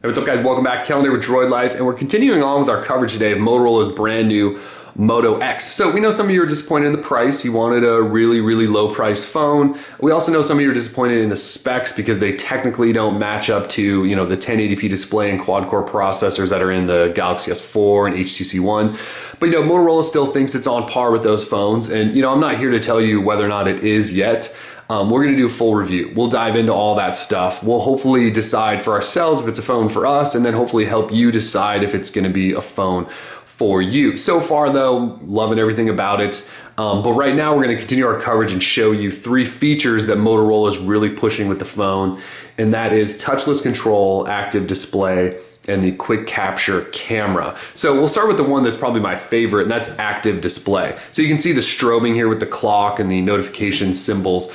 Hey, what's up guys? Welcome back. Calendar with Droid Life, and we're continuing on with our coverage today of Motorola's brand new Moto X. So we know some of you are disappointed in the price. You wanted a really, really low priced phone. We also know some of you are disappointed in the specs because they technically don't match up to, the 1080p display and quad core processors that are in the Galaxy S4 and HTC One. But Motorola still thinks it's on par with those phones. And I'm not here to tell you whether or not it is yet. We're going to do a full review. We'll dive into all that stuff. We'll hopefully decide for ourselves if it's a phone for us, and then hopefully help you decide if it's going to be a phone for you. So far though, loving everything about it. But right now we're going to continue our coverage and show you 3 features that Motorola is really pushing with the phone. And that is touchless control, active display, and the quick capture camera. So we'll start with the one that's probably my favorite, and that's active display. So you can see the strobing here with the clock and the notification symbols.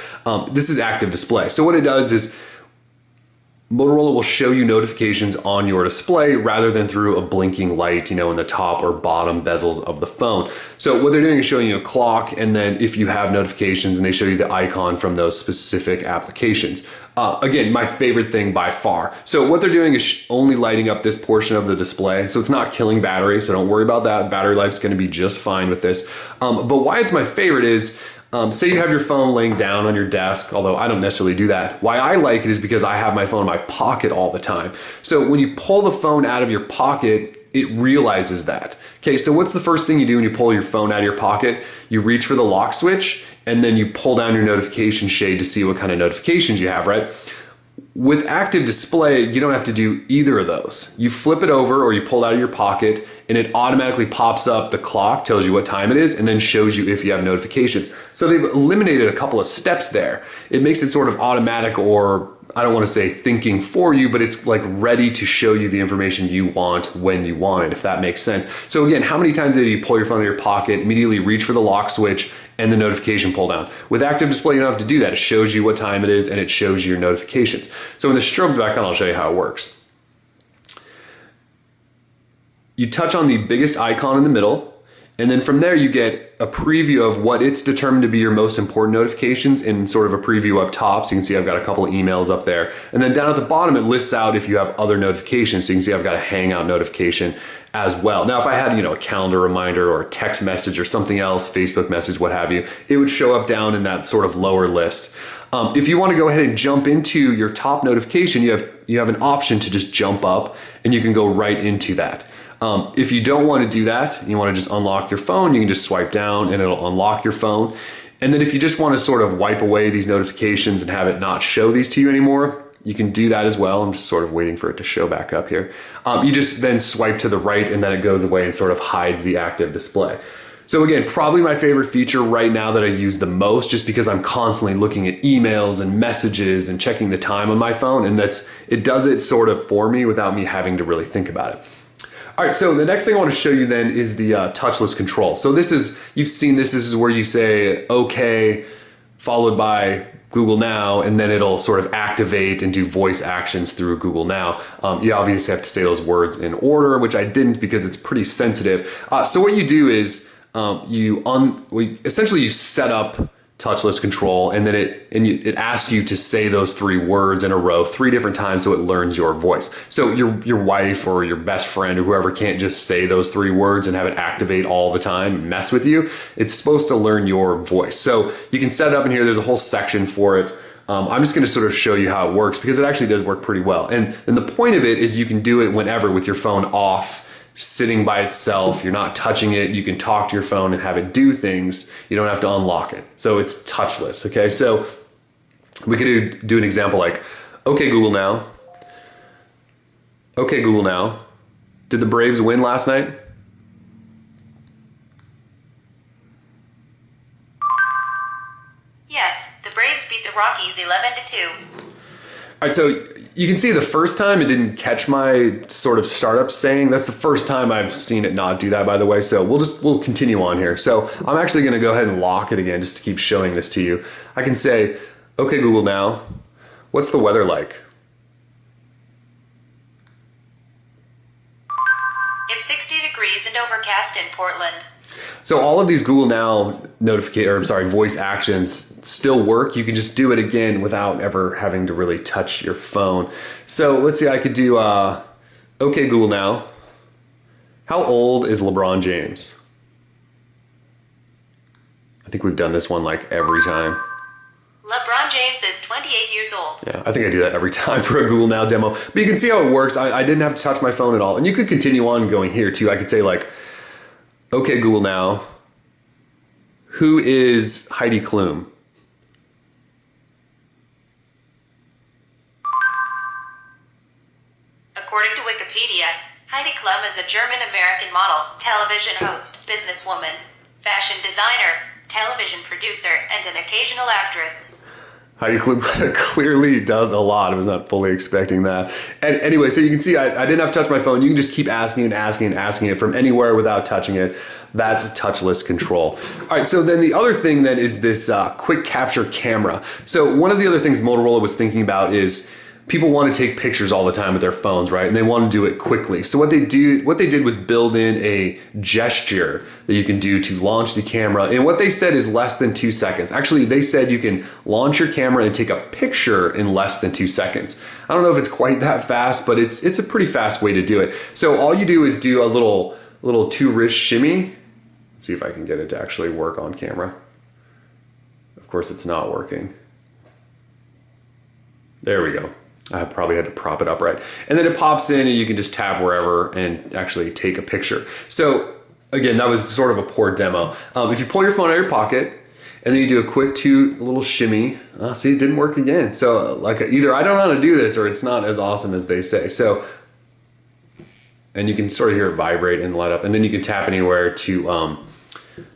This is active display. So what it does is Motorola will show you notifications on your display rather than through a blinking light, in the top or bottom bezels of the phone. So what they're doing is showing you a clock, and then if you have notifications, and they show you the icon from those specific applications. Again, my favorite thing by far. So what they're doing is only lighting up this portion of the display. So it's not killing battery, so don't worry about that. Battery life's gonna be just fine with this. But why it's my favorite is, say you have your phone laying down on your desk, although I don't necessarily do that. Why I like it is because I have my phone in my pocket all the time. So when you pull the phone out of your pocket, it realizes that. Okay, so what's the first thing you do when you pull your phone out of your pocket? You reach for the lock switch, and then you pull down your notification shade to see what kind of notifications you have, right? With active display, you don't have to do either of those. You flip it over or you pull it out of your pocket, and it automatically pops up the clock, tells you what time it is, and then shows you if you have notifications. So they've eliminated a couple of steps there. It makes it sort of automatic, or I don't want to say thinking for you, but it's like ready to show you the information you want when you want it, if that makes sense. So again, how many times do you pull your phone out of your pocket, immediately reach for the lock switch, and the notification pull down? With active display, you don't have to do that. It shows you what time it is, and it shows you your notifications. So when the strobe's back on, I'll show you how it works. You touch on the biggest icon in the middle, and then from there you get a preview of what it's determined to be your most important notifications in sort of a preview up top. So you can see I've got a couple of emails up there. And then down at the bottom, it lists out if you have other notifications. So you can see I've got a Hangout notification as well. Now, if I had, a calendar reminder or a text message or something else, Facebook message, what have you, it would show up down in that sort of lower list. If you want to go ahead and jump into your top notification, you have an option to just jump up, and you can go right into that. If you don't want to do that, you want to just unlock your phone, you can just swipe down and it'll unlock your phone. And then if you just want to sort of wipe away these notifications and have it not show these to you anymore, you can do that as well. I'm just sort of waiting for it to show back up here. You just then swipe to the right, and then it goes away and sort of hides the active display. So again, probably my favorite feature right now that I use the most, just because I'm constantly looking at emails and messages and checking the time on my phone, and it does it sort of for me without me having to really think about it. All right, so the next thing I want to show you then is the touchless control. So you've seen this is where you say okay, followed by Google Now, and then it'll sort of activate and do voice actions through Google Now. You obviously have to say those words in order, which I didn't because it's pretty sensitive. So what you do is essentially you set up touchless control, and then it asks you to say those 3 words in a row 3 different times, so it learns your voice. So your wife or your best friend or whoever can't just say those 3 words and have it activate all the time and mess with you. It's supposed to learn your voice. So you can set it up in here. There's a whole section for it. I'm just going to sort of show you how it works, because it actually does work pretty well. And the point of it is you can do it whenever with your phone off, sitting by itself. You're not touching it. You can talk to your phone and have it do things. You don't have to unlock it. So it's touchless. Okay, so we could do an example like, okay Google Now. Okay Google Now. Did the Braves win last night? Yes, the Braves beat the Rockies 11-2. All right, so you can see the first time it didn't catch my sort of startup saying. That's the first time I've seen it not do that, by the way. So we'll continue on here. So I'm actually going to go ahead and lock it again just to keep showing this to you. I can say, okay, Google Now, what's the weather like? It's 60 degrees and overcast in Portland. So all of these Google Now voice actions still work. You can just do it again without ever having to really touch your phone. So let's see, I could do, Okay, Google now. How old is LeBron James? I think we've done this one like every time. LeBron James is 28 years old. Yeah, I think I do that every time for a Google Now demo. But you can see how it works. I didn't have to touch my phone at all. And you could continue on going here too. I could say like, okay, Google Now, who is Heidi Klum? According to Wikipedia, Heidi Klum is a German-American model, television host, businesswoman, fashion designer, television producer, and an occasional actress. Heidi Klum clearly does a lot. I was not fully expecting that. And anyway, so you can see I didn't have to touch my phone. You can just keep asking and asking and asking it from anywhere without touching it. That's touchless control. All right, so then the other thing then is this quick capture camera. So one of the other things Motorola was thinking about is people want to take pictures all the time with their phones, right? And they want to do it quickly. So what they did was build in a gesture that you can do to launch the camera. And what they said is less than 2 seconds. Actually, they said you can launch your camera and take a picture in less than 2 seconds. I don't know if it's quite that fast, but it's a pretty fast way to do it. So all you do is do a little two-wrist shimmy. Let's see if I can get it to actually work on camera. Of course, it's not working. There we go. I probably had to prop it up right. And then it pops in and you can just tap wherever and actually take a picture. So again, that was sort of a poor demo. If you pull your phone out of your pocket and then you do a quick little shimmy, see, it didn't work again. So like either I don't know how to do this or it's not as awesome as they say. So, and you can sort of hear it vibrate and light up, and then you can tap anywhere to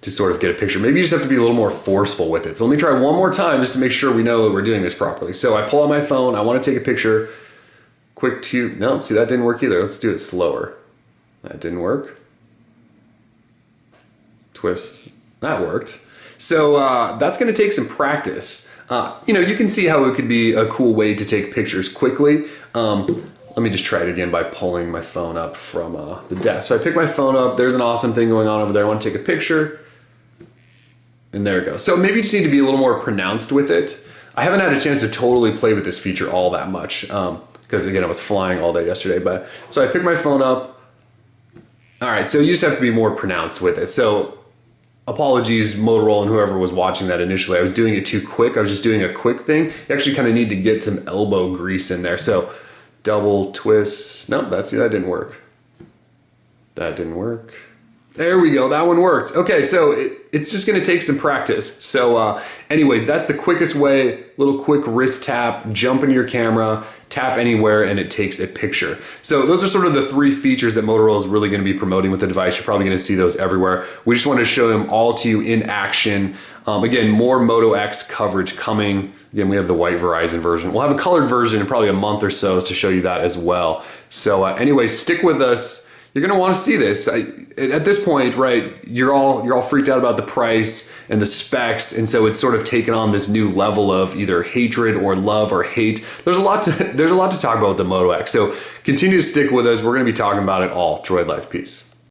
sort of get a picture. Maybe you just have to be a little more forceful with it. So let me try one more time just to make sure we know that we're doing this properly. So I pull out my phone, I want to take a picture. No, see, that didn't work either. Let's do it slower. That didn't work. Twist, that worked. So that's going to take some practice. You can see how it could be a cool way to take pictures quickly. Let me just try it again by pulling my phone up from the desk. So I pick my phone up, there's an awesome thing going on over there. I want to take a picture, and there it goes. So maybe you just need to be a little more pronounced with it. I haven't had a chance to totally play with this feature all that much, because again, I was flying all day yesterday. But so I pick my phone up. All right, so you just have to be more pronounced with it. So apologies, Motorola and whoever was watching that initially. I was doing it too quick. I was just doing a quick thing. You actually kind of need to get some elbow grease in there. So double twist. No, that didn't work. That didn't work. There we go. That one worked. Okay, so it's just going to take some practice. So anyways, that's the quickest way. Little quick wrist tap, jump into your camera, tap anywhere, and it takes a picture. So those are sort of the 3 features that Motorola is really going to be promoting with the device. You're probably going to see those everywhere. We just wanted to show them all to you in action. Again, more Moto X coverage coming. Again, we have the white Verizon version. We'll have a colored version in probably a month or so to show you that as well. So anyways, stick with us. You're going to want to see this. At this point, right, you're all freaked out about the price and the specs, and so it's sort of taken on this new level of either hatred or love or hate. There's a lot to talk about with the Moto X. So continue to stick with us. We're going to be talking about it all. Droid Life. Peace.